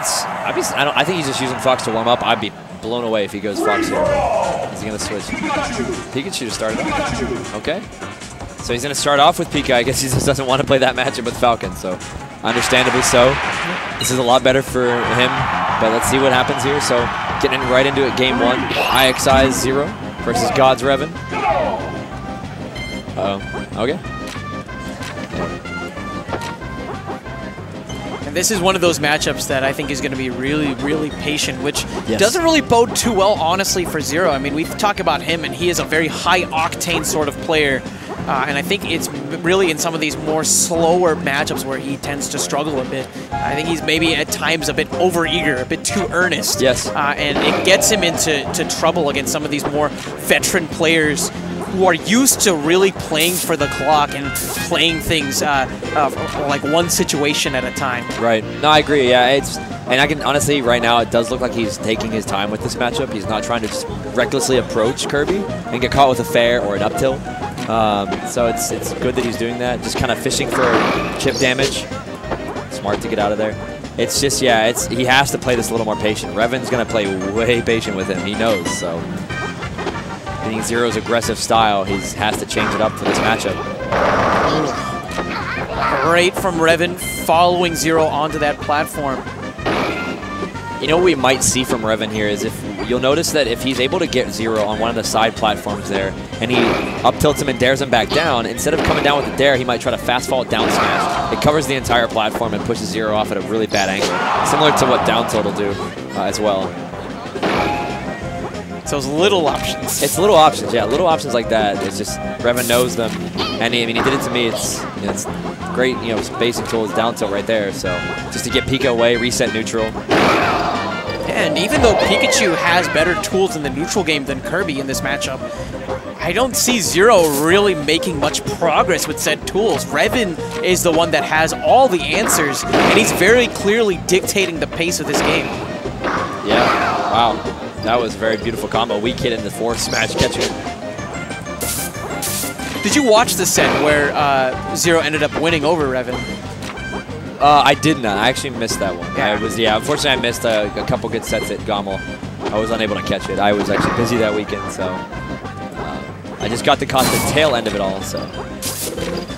I think he's just using Fox to warm up. I'd be blown away if he goes Fox here. Is he going to switch? Pikachu to start it off. Okay. So he's going to start off with Pika. I guess he just doesn't want to play that matchup with Falcon, so understandably so. This is a lot better for him, but let's see what happens here. So getting right into it, game 1. IXI 0 versus God's Revan. Okay. This is one of those matchups that I think is going to be really, really patient, which doesn't really bode too well, honestly, for Zero. I mean, we've talked about him, and he is a very high-octane sort of player. And I think it's really in some of these more slower matchups where he tends to struggle a bit. I think he's maybe at times a bit overeager, a bit too earnest. Yes. And it gets him into trouble against some of these more veteran players who are used to really playing for the clock and playing things like one situation at a time. Right. No, I agree. Yeah, and I can honestly, right now, it does look like he's taking his time with this matchup. He's not trying to just recklessly approach Kirby and get caught with a fair or an up tilt. So it's good that he's doing that. Just kind of fishing for chip damage. Smart to get out of there. It's just, yeah, he has to play this a little more patient. Revan's going to play way patient with him. He knows, so. Being Zero's aggressive style, he has to change it up for this matchup. Great from Revan, following Zero onto that platform. You know what we might see from Revan here is if you'll notice that if he's able to get Zero on one of the side platforms there, and he up tilts him and dares him back down, instead of coming down with the dare, he might try to fast fall down smash. It covers the entire platform and pushes Zero off at a really bad angle, similar to what down tilt will do as well. So it's little options. It's little options, yeah. Little options like that. It's just Revan knows them, and I mean, he did it to me. It's great, basic tools down tilt right there. So just to get Pika away, reset neutral. And even though Pikachu has better tools in the neutral game than Kirby in this matchup, I don't see Zero really making much progress with said tools. Revan is the one that has all the answers, and he's very clearly dictating the pace of this game. Yeah, wow. That was a very beautiful combo. Weak hit in the force smash catching it. Did you watch the set where Zero ended up winning over Revan? I did not. I actually missed that one. Yeah. Unfortunately, I missed a couple good sets at Gommel. I was unable to catch it. I was actually busy that weekend, so I just got to catch the tail end of it all. So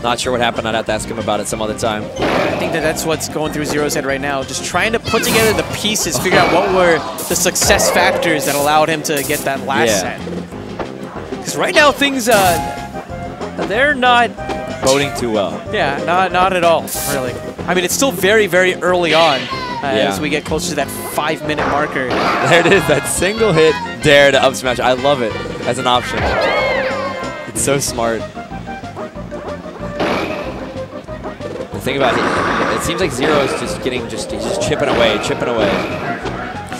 not sure what happened. I'd have to ask him about it some other time. I think that's what's going through Zero's head right now. Just trying to put together the pieces, figure out what were the success factors that allowed him to get that last set. Because right now things, they're not boding too well. Yeah, not at all, really. I mean, it's still very, very early on as we get closer to that 5-minute marker. There it is, that single hit dare to up smash. I love it as an option. It's so smart. The thing about it seems like Zero is just he's just chipping away.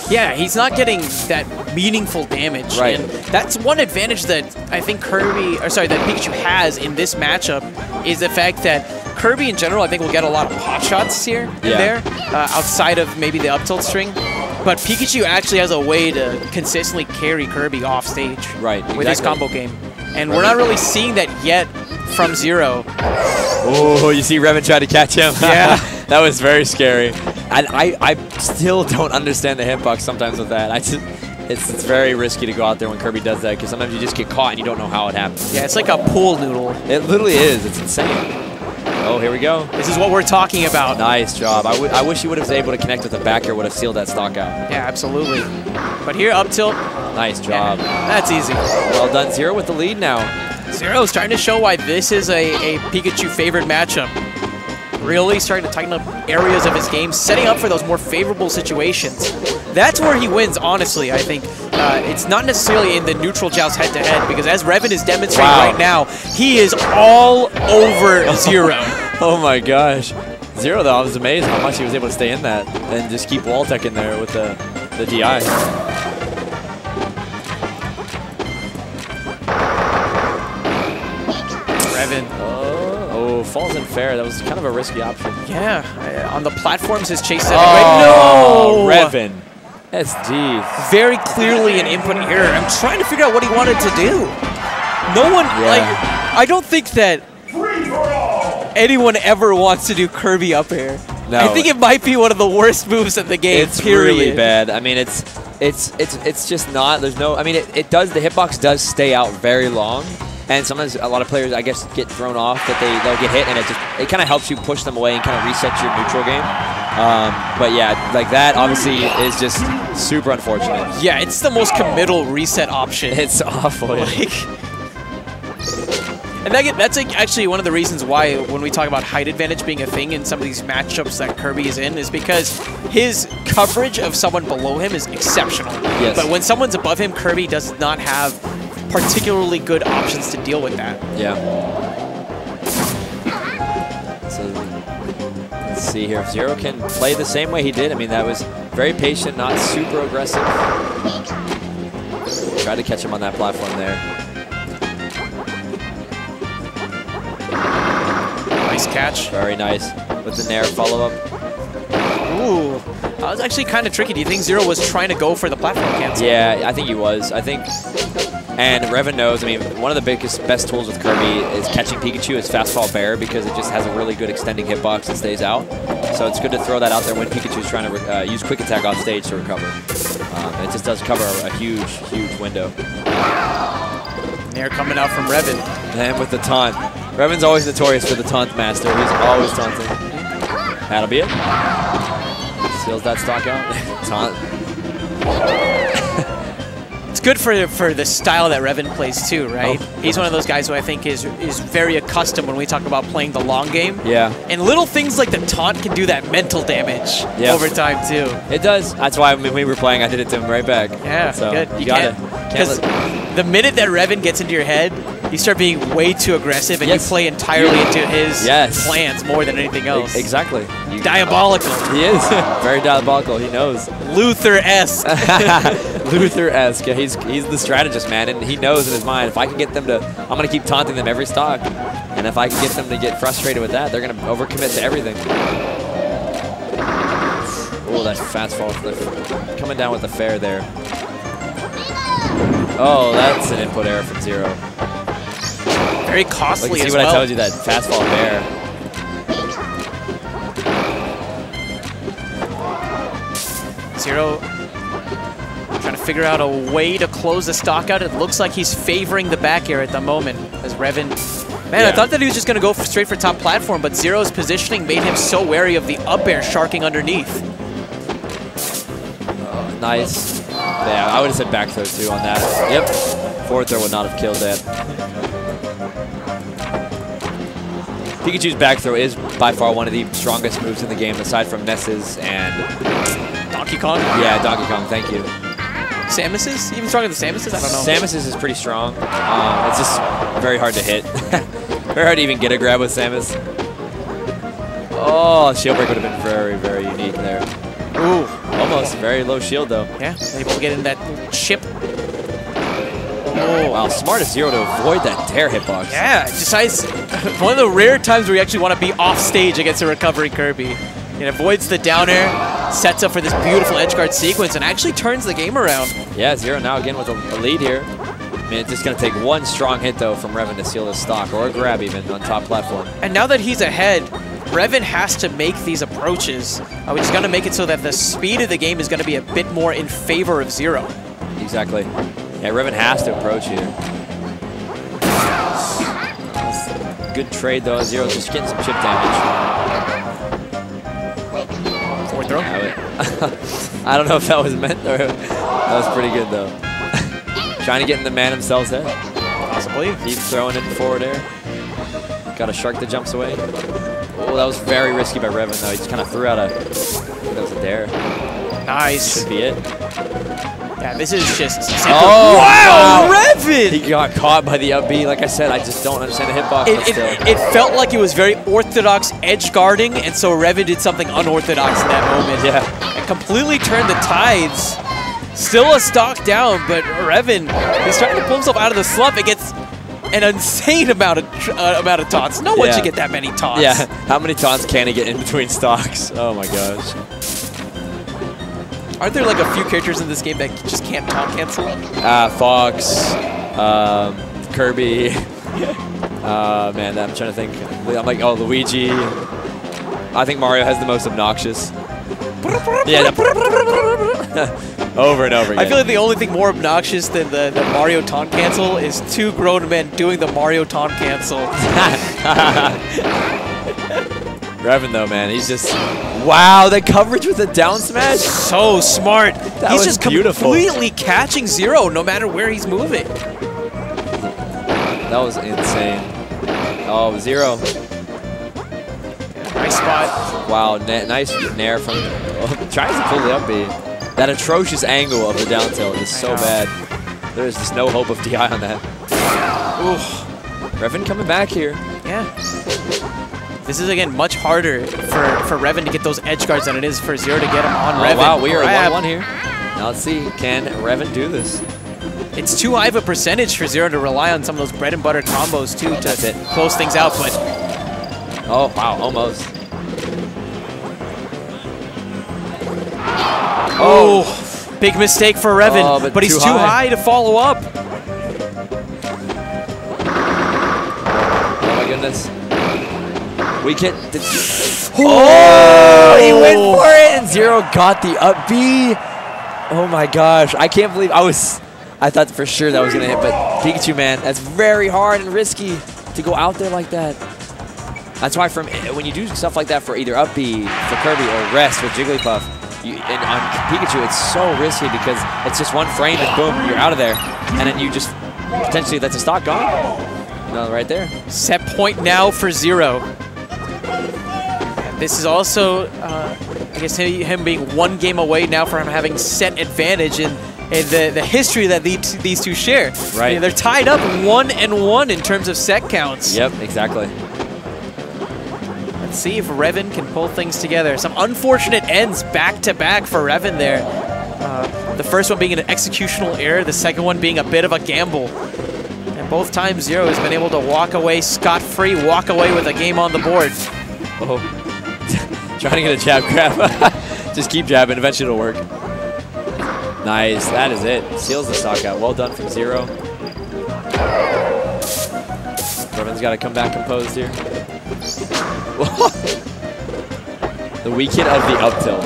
Yeah, he's not getting that meaningful damage. Right. And that's one advantage that I think that Pikachu has in this matchup is the fact that Kirby in general, I think, will get a lot of pot shots here and there, outside of maybe the up tilt string. But Pikachu actually has a way to consistently carry Kirby off stage with his combo game. And we're not really seeing that yet from Zero. Oh, you see Revan try to catch him? Yeah. That was very scary. And I still don't understand the hitbox sometimes with that. It's very risky to go out there when Kirby does that because sometimes you just get caught and you don't know how it happens. Yeah, it's like a pool noodle. It literally is. It's insane. Oh, here we go. This is what we're talking about. Nice job. I wish he would have been able to connect with the back air, would have sealed that stock out. Yeah, absolutely. But here, up tilt. Nice job. Yeah, that's easy. Well done. Zero with the lead now. Zero's trying to show why this is a Pikachu favorite matchup. Really starting to tighten up areas of his game, setting up for those more favorable situations. That's where he wins, honestly, I think. It's not necessarily in the neutral joust head-to-head, because as Revan is demonstrating right now, he is all over Zero. Oh my gosh. Zero, though, I was amazed how much he was able to stay in that and just keep wall tech in there with the DI. Revan. Oh, falls in fair. That was kind of a risky option. Yeah, on the platforms, his chase setting. Oh, no! Revan. That's deep. Very clearly an input error. I'm trying to figure out what he wanted to do. No one, I don't think that anyone ever wants to do Kirby up air. No. I think it might be one of the worst moves in the game. It's really bad. I mean, it's just not. There's no. I mean, it does. The hitbox does stay out very long, and sometimes a lot of players, I guess, get thrown off that they'll get hit, and it kind of helps you push them away and kind of reset your neutral game. But yeah, like that obviously is just super unfortunate. Yeah, it's the most committal reset option. It's awful. Like, and that's like actually one of the reasons why when we talk about height advantage being a thing in some of these matchups that Kirby is in is because his coverage of someone below him is exceptional. Yes. But when someone's above him, Kirby does not have particularly good options to deal with that. Yeah. So let's see here if Zero can play the same way he did. I mean, that was very patient, not super aggressive. Tried to catch him on that platform there. Nice catch. Very nice. With the Nair follow-up. Ooh. That was actually kind of tricky. Do you think Zero was trying to go for the platform cancel? Yeah, I think he was. And Revan knows, I mean, one of the best tools with Kirby is catching Pikachu is fastfall bear because it just has a really good extending hitbox that stays out. So it's good to throw that out there when Pikachu's trying to use quick attack off stage to recover. It just does cover a huge, huge window. Nair coming out from Revan. And with the taunt. Revan's always notorious for the taunt master. He's always taunting. That'll be it. Seals that stock out. Taunt. It's good for the style that Revan plays too, right? Oh. He's one of those guys who I think is very accustomed when we talk about playing the long game. Yeah. And little things like the taunt can do that mental damage over time too. It does. That's why when we were playing, I did it to him right back. Yeah, so good. You got it. Because the minute that Revan gets into your head, you start being way too aggressive and you play entirely into his plans more than anything else. Exactly. Diabolical. He is. Very diabolical. He knows. Luther-esque. Luther-esque. Yeah, he's the strategist, man, and he knows in his mind, if I can get them to, I'm going to keep taunting them every stock, and if I can get them to get frustrated with that, they're going to overcommit to everything. Oh, that fast fall. Coming down with the fair there. Oh, that's an input error from Zero. Very costly as well. See what I told you, that fast fall bear. Zero trying to figure out a way to close the stock out. It looks like he's favoring the back air at the moment as Revan. Man, I thought that he was just going to go straight for top platform, but Zero's positioning made him so wary of the up air sharking underneath. Nice. Yeah, I would have said back throw too on that. Yep. Forward throw would not have killed that. Pikachu's back throw is by far one of the strongest moves in the game, aside from Ness's and Donkey Kong? Yeah, Donkey Kong, thank you. Samus's? Even stronger than Samus's? I don't know. Samus's is pretty strong. It's just very hard to hit. Very hard to even get a grab with Samus. Oh, shield break would have been very, very unique there. Ooh. Almost. Very low shield, though. Yeah, able to get in that chip. Oh, wow. Smart as Zero to avoid that dare hitbox. Yeah, decides one of the rare times where you actually want to be off stage against a recovering Kirby. It avoids the down air, sets up for this beautiful edge guard sequence, and actually turns the game around. Yeah, Zero now again with a lead here. I mean, it's just going to take one strong hit, though, from Revan to seal his stock, or a grab even on top platform. And now that he's ahead, Revan has to make these approaches, which is going to make it so that the speed of the game is going to be a bit more in favor of Zero. Exactly. Yeah, Revan has to approach here. Good trade, though. Zero's just getting some chip damage. Forward throw? I don't know if that was meant, or that was pretty good, though. Trying to get in the man himself's head. Possibly. Keep throwing it forward air. Got a shark that jumps away. Oh, that was very risky by Revan, though. He just kind of threw out a... that was a dare. Nice. Should be it. Yeah, this is just... Oh, wow, Revan! He got caught by the up B. Like I said, I just don't understand the hitbox. It felt like it was very orthodox edge guarding, and so Revan did something unorthodox in that moment. Yeah. And completely turned the tides. Still a stock down, but Revan is trying to pull himself out of the slump. It gets an insane amount of taunts. No one should get that many taunts. Yeah, how many taunts can he get in between stocks? Oh my gosh. Aren't there like a few characters in this game that just can't taunt cancel? Fox, Kirby. Man, I'm trying to think. I'm like, oh, Luigi. I think Mario has the most obnoxious. Yeah, over and over again. I feel like the only thing more obnoxious than the Mario taunt cancel is two grown men doing the Mario taunt cancel. Revan, though, man, he's just... Wow, the coverage with the down smash. So smart. He's just beautiful. Completely catching Zero no matter where he's moving. That was insane. Oh, Zero. Nice spot. Wow, nice nair from... tries to pull the up B. That atrocious angle of the down tilt is so bad. There's just no hope of DI on that. Oof. Revan coming back here. Yeah. This is, again, much harder for Revan to get those edge guards than it is for Zero to get on Revan. Wow, we are 1-1 here. Now let's see, can Revan do this? It's too high of a percentage for Zero to rely on some of those bread and butter combos, too, to close things out, but... Oh, wow, almost. Oh, big mistake for Revan, but he's too high to follow up. Oh, my goodness. We can... Oh, he went for it, and Zero got the up B. Oh, my gosh. I can't believe I thought for sure that was going to hit, but Pikachu, man, that's very hard and risky to go out there like that. That's why when you do stuff like that for either up B, for Kirby, or rest with Jigglypuff, and on Pikachu, it's so risky because it's just one frame and boom, you're out of there. And then you just, potentially, that's a stock gone. No, right there. Set point now for Zero. This is also, I guess, him being one game away now from having set advantage in the history that these two share. Right. I mean, they're tied up 1-1 in terms of set counts. Yep, exactly. Let's see if Revan can pull things together. Some unfortunate ends back-to-back for Revan there. The first one being an executional error, the second one being a bit of a gamble. And both times Zero has been able to walk away scot-free, walk away with a game on the board. Oh. Trying to get a jab grab. Just keep jabbing, eventually it'll work. Nice, that is it. Seals the stock out. Well done from Zero. Revan's got to come back composed here. The weak hit of the up tilt.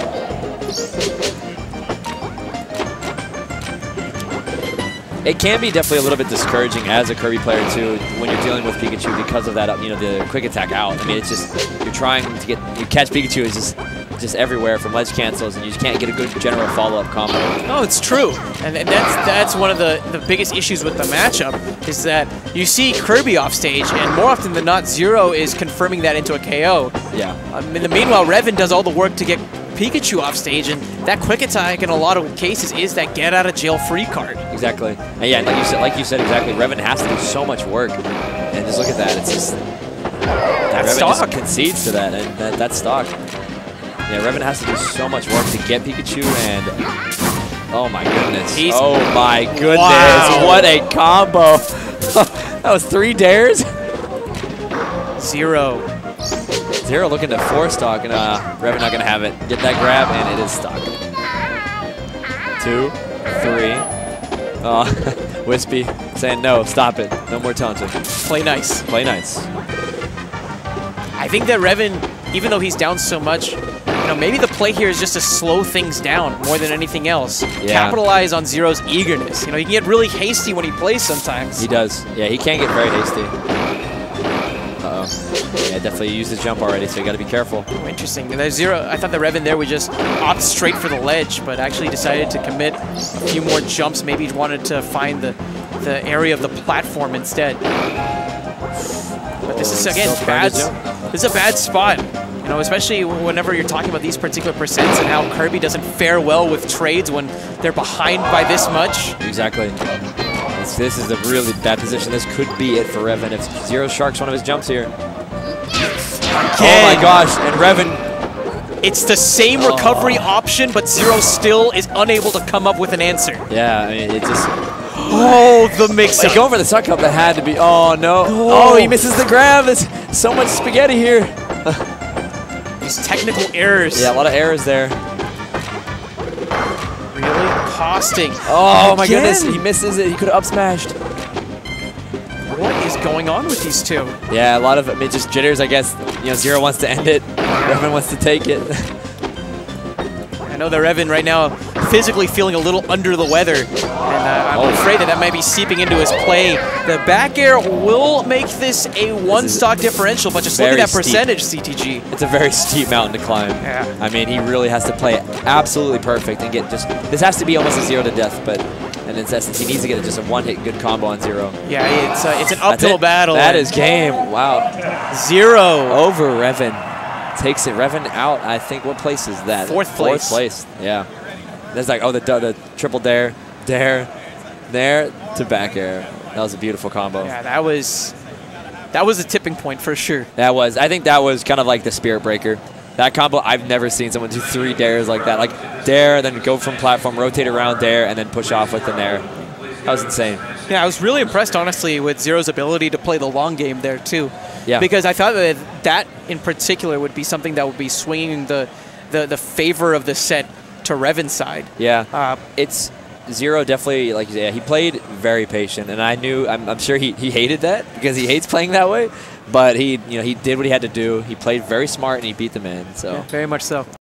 It can be definitely a little bit discouraging as a Kirby player too when you're dealing with Pikachu because of that, the quick attack out. I mean, it's just you're trying to catch Pikachu is just everywhere from ledge cancels, and you just can't get a good general follow-up combo. No, it's true, and that's one of the biggest issues with the matchup is that you see Kirby off stage, and more often than not, Zero is confirming that into a KO. Yeah. In the meanwhile, Revan does all the work to get Pikachu off stage, and that quick attack in a lot of cases is that get out of jail free card. Exactly. And yeah, like you said exactly, Revan has to do so much work, and just look at that. It's just Revan just concedes to that, and that's stock. Yeah, Revan has to do so much work to get Pikachu, and oh my goodness. Oh my goodness. Wow. What a combo. That was 3 dares. Zero looking to 4 stock, and Revan not going to have it. Get that grab, and it is stock. 2, 3. Oh, Wispy saying no, stop it. No more taunting. Play nice. Play nice. I think that Revan, even though he's down so much, maybe the play here is just to slow things down more than anything else. Yeah. Capitalize on Zero's eagerness. He can get really hasty when he plays sometimes. He does. Yeah, he can get very hasty. Uh-oh. Yeah, definitely used his jump already, so you got to be careful. Oh, interesting. There's Zero. I thought the Revan there would just opt straight for the ledge, but actually decided to commit a few more jumps. Maybe he wanted to find the area of the platform instead. But this is, again, bad. This is a bad spot. Especially whenever you're talking about these particular percents and how Kirby doesn't fare well with trades when they're behind by this much. Exactly. This is a really bad position. This could be it for Revan if Zero sharks one of his jumps here. Oh my gosh, and Revan. It's the same recovery option, but Zero still is unable to come up with an answer. Yeah, I mean, it just... Oh, the mix-up. Going for the suck up that had to be... Oh, no. Oh, he misses the grab. There's so much spaghetti here. Technical errors. Yeah, a lot of errors there. Really costing. Oh my goodness, he misses it. He could have up smashed. What is going on with these two. Yeah, a lot of just jitters, I guess. You know, Zero wants to end it. Revan wants to take it. I know that Revan right now physically feeling a little under the weather, and I'm afraid that might be seeping into his play. The back air will make this a one-stock differential, but just look at that percentage, CTG. It's a very steep mountain to climb. Yeah. I mean, he really has to play it absolutely perfect and get this has to be almost a 0 to death, but in essence, he needs to get just a one-hit good combo on Zero. Yeah, it's an uphill battle. That is game. Wow. Zero over Revan. Takes it. Revan out. I think, what place is that? Fourth place. Fourth place. Yeah. There's like, oh, the triple dare, there to back air. That was a beautiful combo. Yeah, that was a tipping point for sure. That was. I think that was kind of like the spirit breaker. That combo, I've never seen someone do 3 dares like that. Like dare, then go from platform, rotate around dare, and then push off with the nair. That was insane. Yeah, I was really impressed, honestly, with Zero's ability to play the long game there, too. Yeah. Because I thought that in particular would be something that would be swinging the favor of the set to Revan's side. Yeah. It's Zero definitely, like, yeah, he played very patient, and I'm sure he hated that because he hates playing that way. But he did what he had to do. He played very smart and he beat the man. So yeah, very much so.